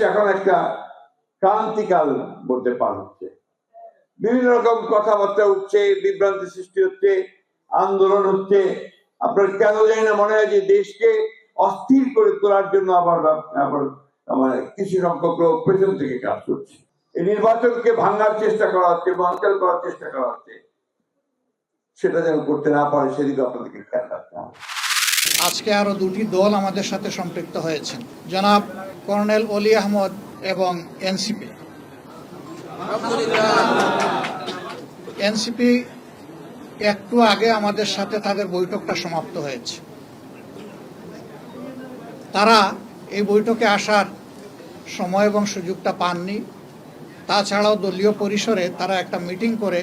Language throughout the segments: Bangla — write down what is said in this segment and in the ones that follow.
এখন একটা ক্রান্তিকাল বলতে পার হচ্ছে। বিভিন্ন রকম কথাবার্তা উঠছে, বিভ্রান্তি সৃষ্টি হচ্ছে, আন্দোলন হচ্ছে। আপনার কেন জানি না মনে হয় যে দেশকে অস্থির করে তোলার জন্য আবার মানে কিছু সংখ্যক লোক পেছন থেকে কাজ করছে। এই নির্বাচনকে ভাঙার চেষ্টা করা হচ্ছে, বানচাল করার চেষ্টা করা হচ্ছে। সেটা যেন করতে না পারে সেদিকে আপনাদেরকে খেয়াল রাখতে হবে। আজকে আরো দুটি দল আমাদের সাথে সম্পৃক্ত হয়েছেন, জনাব কর্নেল অলি আহমদ এবং এনসিপি। এনসিপি একটু আগে আমাদের সাথে তাদের বৈঠকটা সমাপ্ত হয়েছে। তারা এই বৈঠকে আসার সময় এবং সুযোগটা পাননি। তাছাড়াও দলীয় পরিসরে তারা একটা মিটিং করে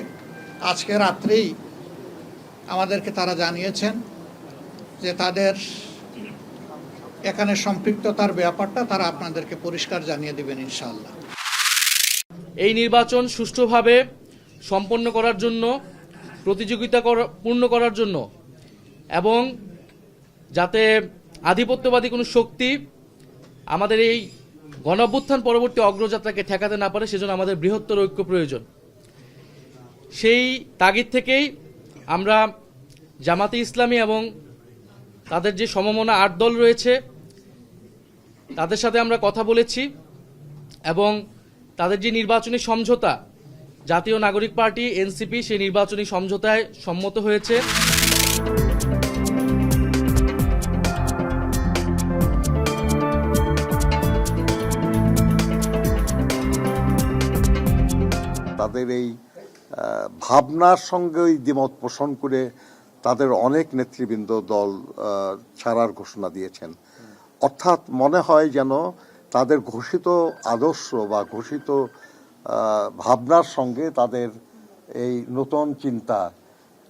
আজকে রাত্রেই আমাদেরকে তারা জানিয়েছেন যে তাদের এখানে সম্পৃক্ততার ব্যাপারটা তারা আপনাদেরকে পরিষ্কার জানিয়ে দিবেন ইনশাআল্লাহ। এই নির্বাচন সুষ্ঠুভাবে সম্পন্ন করার জন্য, প্রতিযোগিতা পূর্ণ করার জন্য এবং যাতে আধিপত্যবাদী কোনো শক্তি আমাদের এই গণঅভ্যুত্থান পরবর্তী অগ্রযাত্রাকে ঠেকাতে না পারে, সেজন্য আমাদের বৃহত্তর ঐক্য প্রয়োজন। সেই তাগিদ থেকেই আমরা জামাতে ইসলামী এবং তাদের যে সমমনা 8 দল রয়েছে তাদের সাথে আমরা কথা বলেছি এবং তাদের যে নির্বাচনী সমঝোতা, জাতীয় নাগরিক পার্টি এনসিপি সেই নির্বাচনী সমঝোতায় সম্মত হয়েছে। তাদের এই ভাবনার সঙ্গে দ্বিমত পোষণ করে তাদের অনেক নেতৃবৃন্দ দল ছাড়ার ঘোষণা দিয়েছেন। অর্থাৎ মনে হয় যেন তাদের ঘোষিত আদর্শ বা ঘোষিত ভাবনার সঙ্গে তাদের এই নতুন চিন্তা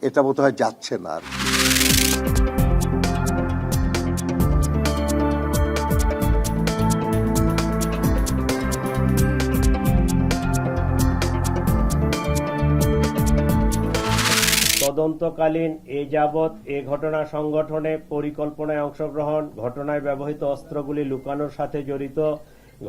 এটা বোধহয় যাচ্ছে না। তদন্তকালীন এ যাবৎ এ ঘটনা সংগঠনে পরিকল্পনায় অংশগ্রহণ, ঘটনায় ব্যবহৃত অস্ত্রগুলি লুকানোর সাথে জড়িত,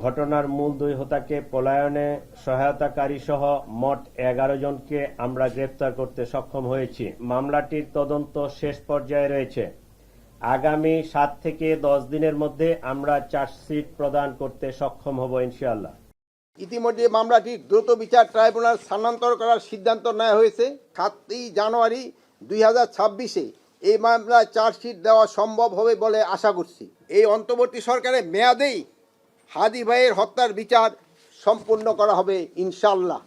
ঘটনার মূল 2 হোতাকে পলায়নে সহায়তাকারী সহ মোট 11 জনকে আমরা গ্রেপ্তার করতে সক্ষম হয়েছি। মামলাটির তদন্ত শেষ পর্যায়ে রয়েছে। আগামী 7 থেকে 10 দিনের মধ্যে আমরা চার্জশিট প্রদান করতে সক্ষম হব ইনশাআল্লাহ। ইতিমধ্যে মামলাটি দ্রুত বিচার ট্রাইব্যুনাল স্থানান্তর করার সিদ্ধান্ত নেওয়া হয়েছে। 7 জানুয়ারি 2026 এই মামলায় চার্জশিট দেওয়া সম্ভব হবে বলে আশা করছি। এই অন্তর্বর্তী সরকারের মেয়াদেই হাদি ভাইয়ের হত্যার বিচার সম্পূর্ণ করা হবে ইনশাআল্লাহ।